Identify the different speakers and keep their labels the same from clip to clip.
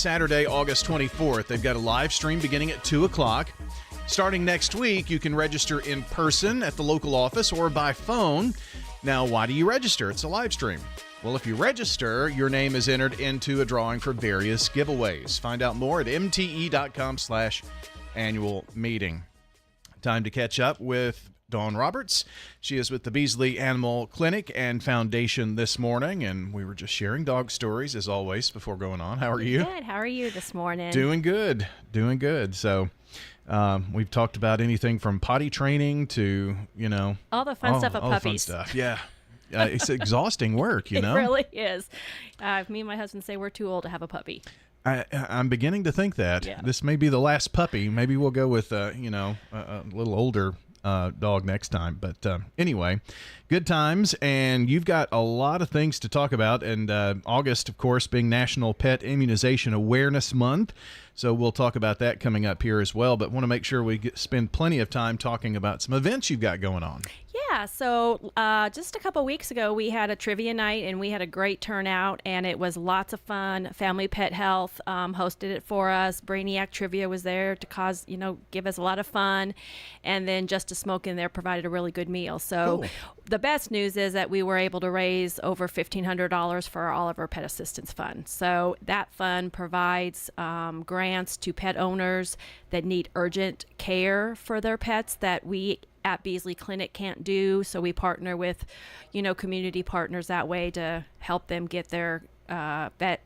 Speaker 1: Saturday, August 24th. They've got a live stream beginning at 2 o'clock. Starting next week, you can register in person at the local office or by phone. Now, why do you register? It's a live stream. Well, if you register, your name is entered into a drawing for various giveaways. Find out more at mte.com/annual meeting. Time to catch up with Dawn Roberts. She is with the Beesley Animal Clinic and Foundation this morning, and we were just sharing dog stories, as always, before going on. How are you?
Speaker 2: Good. How are you this morning?
Speaker 1: Doing good. Doing good. So we've talked about anything from potty training to,
Speaker 2: all the fun stuff of
Speaker 1: all
Speaker 2: puppies.
Speaker 1: The fun stuff. Yeah. It's exhausting work,
Speaker 2: It really is. Me and my husband say we're too old to have a puppy.
Speaker 1: I'm beginning to think that.
Speaker 2: Yeah.
Speaker 1: This may be the last puppy. Maybe we'll go with, a little older dog next time. But anyway, good times. And you've got a lot of things to talk about. And August, of course, being National Pet Immunization Awareness Month. So we'll talk about that coming up here as well. But want to make sure we spend plenty of time talking about some events you've got going on.
Speaker 2: Yeah, so just a couple weeks ago, we had a trivia night, and we had a great turnout, and it was lots of fun. Family Pet Health hosted it for us. Brainiac Trivia was there to give us a lot of fun, and then Just to Smoke in there provided a really good meal. So
Speaker 1: cool.
Speaker 2: The best news is that we were able to raise over $1,500 for our Oliver Pet Assistance Fund. So that fund provides grants to pet owners that need urgent care for their pets that we at Beesley Clinic can't do. So we partner with, community partners that way to help them get their vet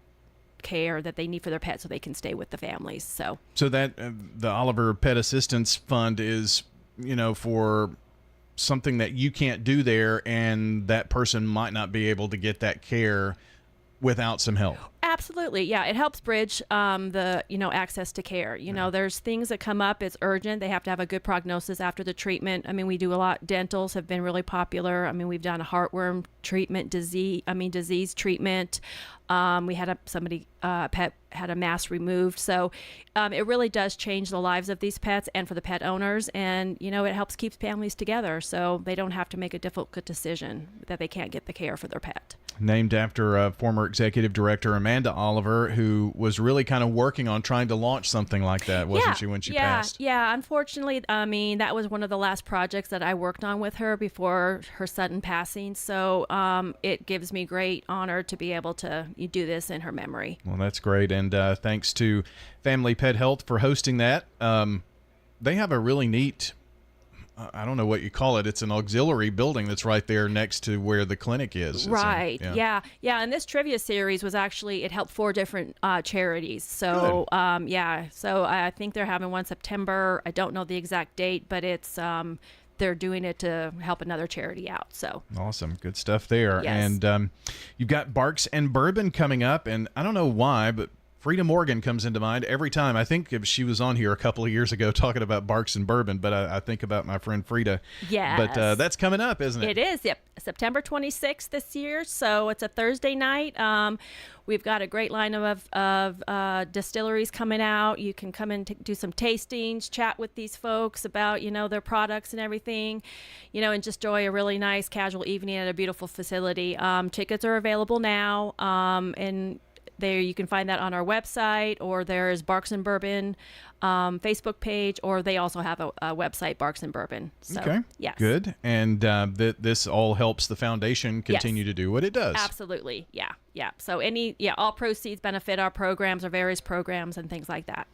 Speaker 2: care that they need for their pets so they can stay with the families. So
Speaker 1: that the Oliver Pet Assistance Fund is, for something that you can't do there, and that person might not be able to get that care without some help.
Speaker 2: Absolutely. Yeah. It helps bridge the, access to care. There's things that come up. It's urgent. They have to have a good prognosis after the treatment. I mean, we do a lot. Dentals have been really popular. I mean, we've done a heartworm treatment, disease treatment. We had pet had a mass removed. So it really does change the lives of these pets and for the pet owners. And, it helps keep families together so they don't have to make a difficult decision that they can't get the care for their pet.
Speaker 1: Named after former executive director Amanda Oliver, who was really kind of working on trying to launch something like that, wasn't she, when she passed?
Speaker 2: Yeah. Unfortunately, that was one of the last projects that I worked on with her before her sudden passing. So it gives me great honor to be able to do this in her memory.
Speaker 1: Well, that's great. And thanks to Family Pet Health for hosting that. They have a really neat, I don't know what you call it. It's an auxiliary building that's right there next to where the clinic is.
Speaker 2: Right. Yeah. And this trivia series was actually, it helped 4 different charities. So, So I think they're having one September. I don't know the exact date, but it's, they're doing it to help another charity out. So
Speaker 1: awesome. Good stuff there.
Speaker 2: Yes.
Speaker 1: And you've got Barks and Bourbon coming up, and I don't know why, but Frida Morgan comes into mind every time. I think if she was on here a couple of years ago talking about Barks and Bourbon, but I think about my friend Frida.
Speaker 2: Yes.
Speaker 1: But that's coming up, isn't it?
Speaker 2: It is. Yep. September 26th this year. So it's a Thursday night. We've got a great line of distilleries coming out. You can come and do some tastings, chat with these folks about, their products and everything, and just enjoy a really nice casual evening at a beautiful facility. Tickets are available now. And there you can find that on our website, or there's Barks and Bourbon Facebook page, or they also have a website, Barks and Bourbon. So,
Speaker 1: okay.
Speaker 2: Yes.
Speaker 1: Good. And this all helps the foundation continue to do what it does.
Speaker 2: Absolutely. Yeah. So all proceeds benefit our programs, our various programs and things like that.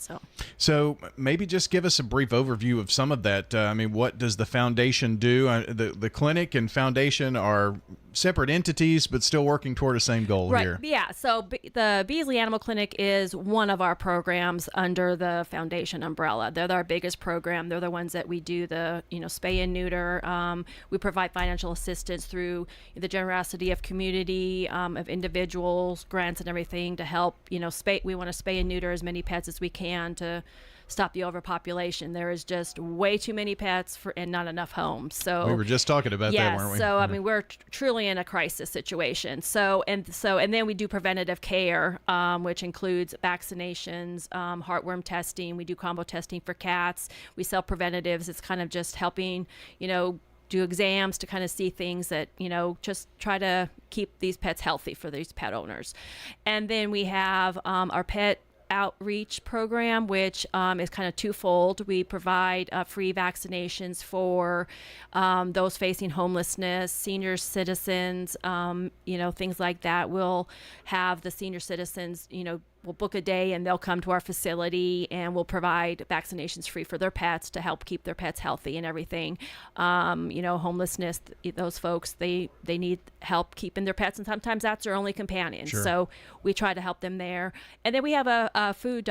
Speaker 1: So maybe just give us a brief overview of some of that. What does the foundation do? The clinic and foundation are separate entities, but still working toward the same goal here.
Speaker 2: Yeah. So the Beesley Animal Clinic is one of our programs under the foundation umbrella. They're our biggest program. They're the ones that we do the, spay and neuter. We provide financial assistance through the generosity of community, of individuals, grants and everything to help, spay. We want to spay and neuter as many pets as we can to stop the overpopulation. There is just way too many pets and not enough homes. So
Speaker 1: we were just talking about that, weren't we?
Speaker 2: So we're truly in a crisis situation. So then we do preventative care, which includes vaccinations, heartworm testing. We do combo testing for cats. We sell preventatives. It's kind of just helping, do exams to kind of see things that, just try to keep these pets healthy for these pet owners. And then we have our pet outreach program, which is kind of twofold. We provide free vaccinations for those facing homelessness, senior citizens, things like that. We'll have the senior citizens, we'll book a day and they'll come to our facility and we'll provide vaccinations free for their pets to help keep their pets healthy and everything. Homelessness, those folks, they need help keeping their pets, and sometimes that's their only companion.
Speaker 1: Sure.
Speaker 2: So we try to help them there. And then we have a food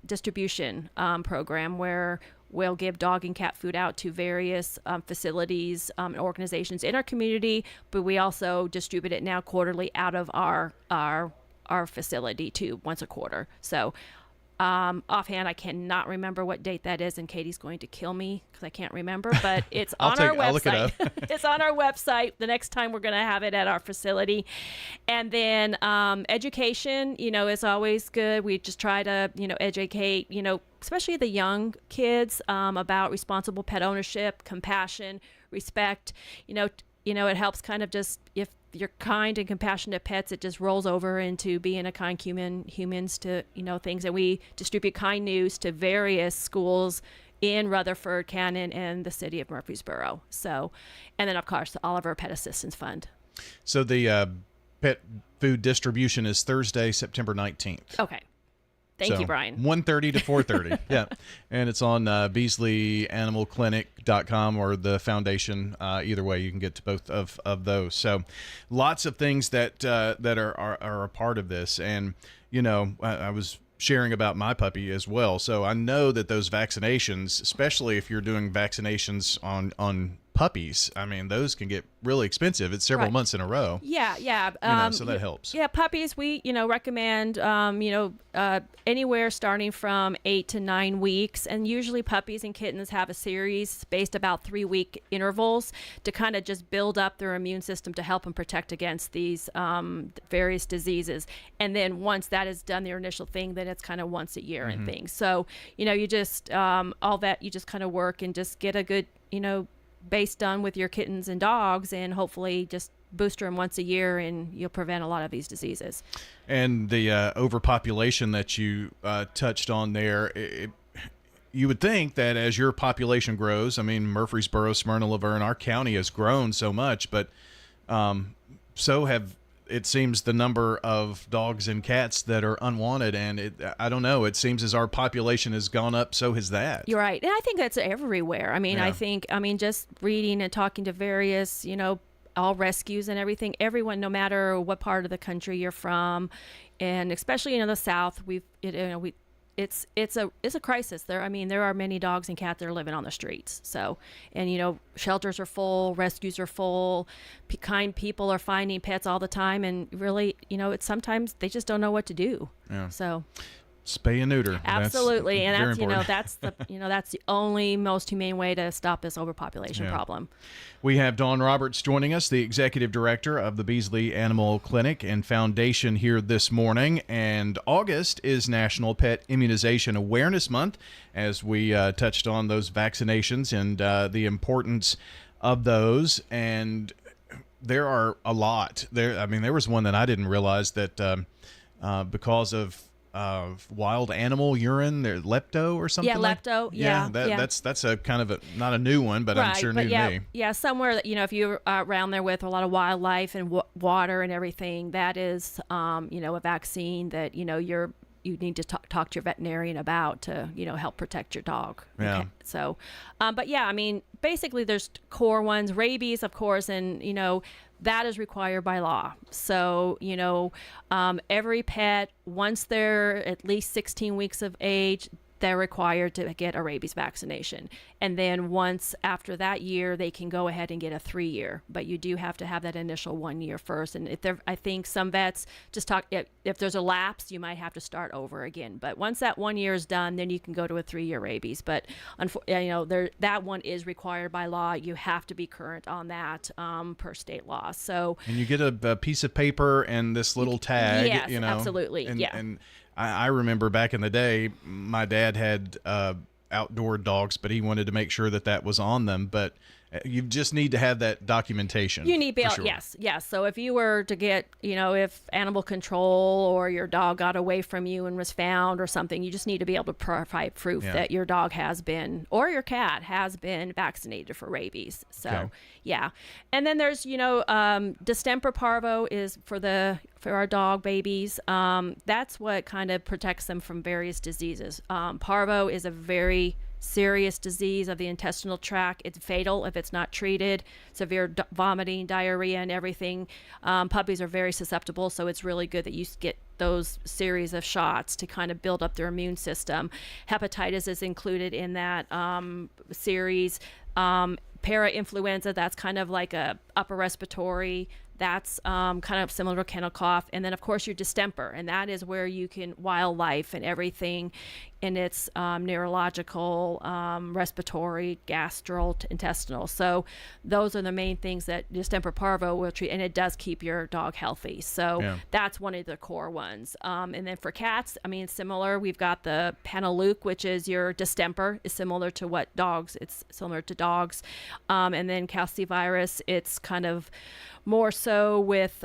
Speaker 2: distribution program where we'll give dog and cat food out to various facilities and organizations in our community, but we also distribute it now quarterly out of our facility too, once a quarter. So offhand, I cannot remember what date that is, and Katie's going to kill me because I can't remember, but it's on our website.
Speaker 1: I'll look it up.
Speaker 2: It's on our website the next time we're going to have it at our facility. And then education, is always good. We just try to, educate, especially the young kids about responsible pet ownership, compassion, respect. It helps kind of just, if you're kind and compassionate pets, it just rolls over into being a kind humans to, things. And we distribute kind news to various schools in Rutherford County and the city of Murfreesboro. So, and then of course, the Oliver Pet Assistance Fund.
Speaker 1: So the pet food distribution is Thursday, September 19th.
Speaker 2: Okay. Thank you, Brian.
Speaker 1: 1:30 to 4:30. Yeah. And it's on BeasleyAnimalClinic.com or the foundation. Either way, you can get to both of those. So lots of things that are a part of this. And, I was sharing about my puppy as well. So I know that those vaccinations, especially if you're doing vaccinations on puppies, I mean, those can get really expensive. It's several months in a row.
Speaker 2: Yeah.
Speaker 1: So that helps.
Speaker 2: Yeah, puppies, we, recommend, anywhere starting from 8 to 9 weeks. And usually puppies and kittens have a series spaced about 3-week intervals to kind of just build up their immune system to help them protect against these various diseases. And then once that is done, their initial thing, then it's kind of once a year and things. So, you just, all that, you just kind of work and just get a good, base done with your kittens and dogs, and hopefully just booster them once a year, and you'll prevent a lot of these diseases. And
Speaker 1: the overpopulation that you touched on there, you would think that as your population grows, I mean, Murfreesboro, Smyrna, Laverne, our county has grown so much, but so have, it seems, the number of dogs and cats that are unwanted. And I don't know, it seems as our population has gone up, so has that.
Speaker 2: You're right. And I think that's everywhere. I mean, just reading and talking to various, all rescues and everything, everyone, no matter what part of the country you're from, and especially in the South, it's a crisis there. I mean, there are many dogs and cats that are living on the streets. So, and shelters are full, rescues are full, kind people are finding pets all the time, and really, it's sometimes they just don't know what to do.
Speaker 1: Yeah.
Speaker 2: So,
Speaker 1: spay and neuter.
Speaker 2: Absolutely,
Speaker 1: that's
Speaker 2: and that's that's the only most humane way to stop this overpopulation problem.
Speaker 1: We have Dawn Roberts joining us, the executive director of the Beesley Animal Clinic and Foundation, here this morning. And August is National Pet Immunization Awareness Month, as we touched on those vaccinations and the importance of those. And there are a lot there. I mean, there was one that I didn't realize that because of wild animal urine, there, lepto or something.
Speaker 2: Yeah, lepto.
Speaker 1: That's a kind of not a new one, but I'm sure new to me.
Speaker 2: Yeah, somewhere that if you're around there with a lot of wildlife and water and everything, that is a vaccine that you need to talk to your veterinarian about to help protect your dog.
Speaker 1: Yeah.
Speaker 2: Okay. So, but yeah, I mean, basically there's core ones, rabies, of course, and that is required by law. So, every pet, once they're at least 16 weeks of age, they're required to get a rabies vaccination. And then once after that year, they can go ahead and get a 3-year. But you do have to have that initial 1 year first. And I think some vets just if there's a lapse, you might have to start over again. But once that 1 year is done, then you can go to a 3-year rabies. But that one is required by law. You have to be current on that per state law. So,
Speaker 1: and you get a piece of paper and this little tag.
Speaker 2: Yes, absolutely.
Speaker 1: And I remember back in the day, my dad had outdoor dogs, but he wanted to make sure that was on them. But You just need to have that documentation.
Speaker 2: You need bail.
Speaker 1: for sure.
Speaker 2: Yes. So if you were to get, if animal control or your dog got away from you and was found or something, you just need to be able to provide proof that your dog has been, or your cat has been vaccinated for rabies. So, yeah. And then there's, distemper parvo is for our dog babies. That's what kind of protects them from various diseases. Parvo is a very serious disease of the intestinal tract. It's fatal if it's not treated. Severe vomiting, diarrhea, and everything. Puppies are very susceptible, so it's really good that you get those series of shots to kind of build up their immune system. Hepatitis is included in that series. Parainfluenza, that's kind of like a upper respiratory. That's kind of similar to kennel cough. And then, of course, your distemper. And that is where you can wildlife and everything in its neurological, respiratory, gastrointestinal. So those are the main things that distemper parvo will treat. And it does keep your dog healthy. So that's one of the core ones. And then for cats, it's similar. We've got the Panaluke, which is your distemper, is similar to what dogs. It's similar to dogs. And then calcivirus, it's kind of more so with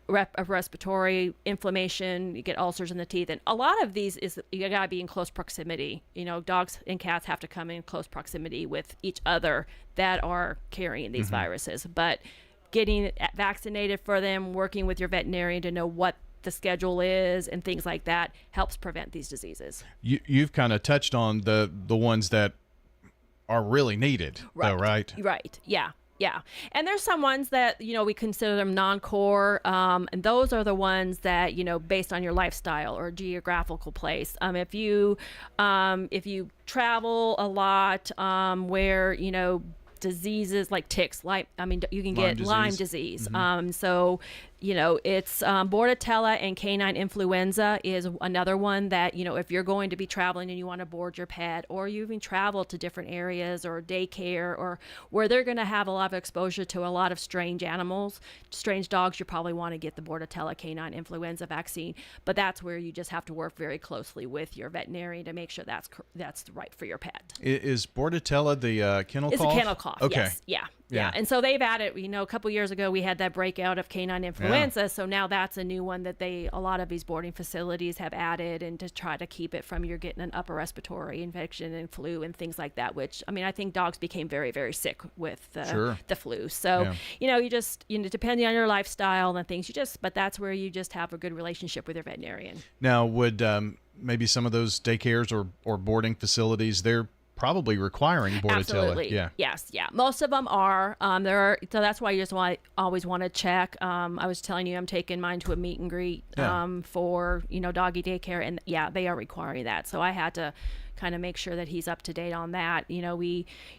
Speaker 2: respiratory inflammation. You get ulcers in the teeth, and a lot of these is you gotta be in close proximity. Dogs and cats have to come in close proximity with each other that are carrying these viruses. But getting vaccinated for them, working with your veterinarian to know what the schedule is and things like that helps prevent these diseases.
Speaker 1: You've kind of touched on the ones that are really needed, though, right?
Speaker 2: Right. Yeah. And there's some ones that, we consider them non-core. And those are the ones that, based on your lifestyle or geographical place. If you travel a lot, where, diseases like ticks, you can get Lyme disease. So, it's Bordetella and canine influenza is another one that, if you're going to be traveling and you want to board your pet, or you even travel to different areas or daycare or where they're going to have a lot of exposure to a lot of strange animals, strange dogs, you probably want to get the Bordetella canine influenza vaccine. But that's where you just have to work very closely with your veterinarian to make sure that's right for your pet.
Speaker 1: Is Bordetella the kennel cough?
Speaker 2: It's a kennel cough,
Speaker 1: okay.
Speaker 2: Yes. Yeah. And so they've added, a couple years ago we had that breakout of canine influenza. So now that's a new one that a lot of these boarding facilities have added, and to try to keep it from you're getting an upper respiratory infection and flu and things like that, which, I think dogs became very, very sick with the flu. So, you just, depending on your lifestyle and things, but that's where you just have a good relationship with your veterinarian.
Speaker 1: Now, would maybe some of those daycares or boarding facilities, they're probably requiring Bordetella.
Speaker 2: Absolutely.
Speaker 1: Yeah.
Speaker 2: Yes. Yeah. Most of them are. So that's why you just always want to check. I was telling you, I'm taking mine to a meet and greet for doggy daycare, and they are requiring that. So I had to kind of make sure that he's up to date on that. You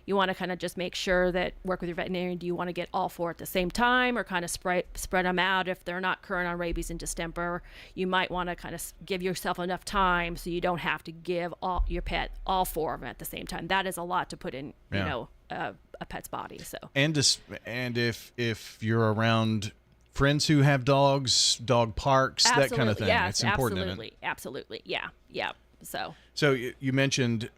Speaker 2: want to kind of just make sure that work with your veterinarian. Do you want to get all four at the same time, or kind of spread them out? If they're not current on rabies and distemper, you might want to kind of give yourself enough time so you don't have to give your pet all four of them at the same time. That is a lot to put in, a pet's body. So
Speaker 1: and if you're around friends who have dogs, dog parks, that kind of thing, it's important.
Speaker 2: Absolutely. Yeah.
Speaker 1: So you mentioned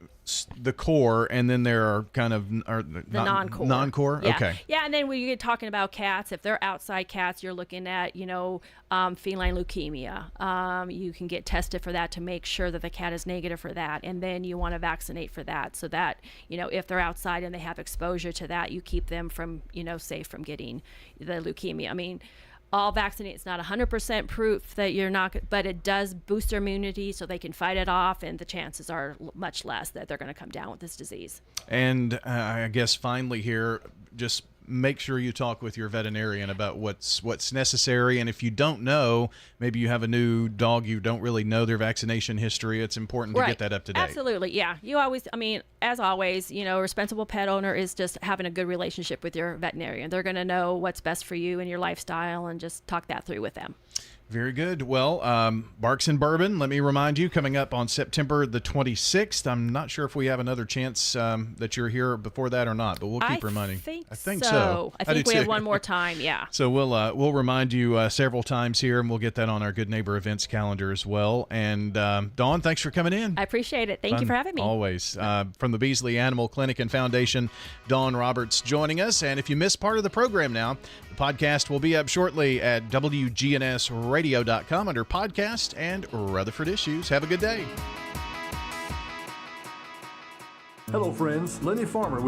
Speaker 1: the core, and then there are kind of the
Speaker 2: non-core.
Speaker 1: Non-core?
Speaker 2: Yeah.
Speaker 1: Okay.
Speaker 2: Yeah, and then when you get talking about cats, if they're outside cats, you're looking at, feline leukemia. You can get tested for that to make sure that the cat is negative for that, and then you want to vaccinate for that, so that, if they're outside and they have exposure to that, you keep them from, safe from getting the leukemia. All vaccinated, it's not 100% proof that you're not, but it does boost their immunity so they can fight it off, and the chances are much less that they're going to come down with this disease.
Speaker 1: And I guess finally here, just make sure you talk with your veterinarian about what's necessary. And if you don't know, maybe you have a new dog, you don't really know their vaccination history, it's important to get that up to date.
Speaker 2: Absolutely. Yeah. You always, as always, a responsible pet owner is just having a good relationship with your veterinarian. They're going to know what's best for you and your lifestyle, and just talk that through with them.
Speaker 1: Very good. Well, Barks and Bourbon, let me remind you, coming up on September the 26th. I'm not sure if we have another chance that you're here before that or not, but we'll keep reminding.
Speaker 2: I think so. I think we have one more time,
Speaker 1: So we'll remind you several times here, and we'll get that on our Good Neighbor Events calendar as well. And Dawn, thanks for coming in.
Speaker 2: I appreciate it. Thank you for having me.
Speaker 1: Always. From the Beesley Animal Clinic and Foundation, Dawn Roberts joining us. And if you missed part of the program now, the podcast will be up shortly at WGNSradio.com under podcast and Rutherford Issues. Have a good day.
Speaker 3: Hello, friends. Lenny Farmer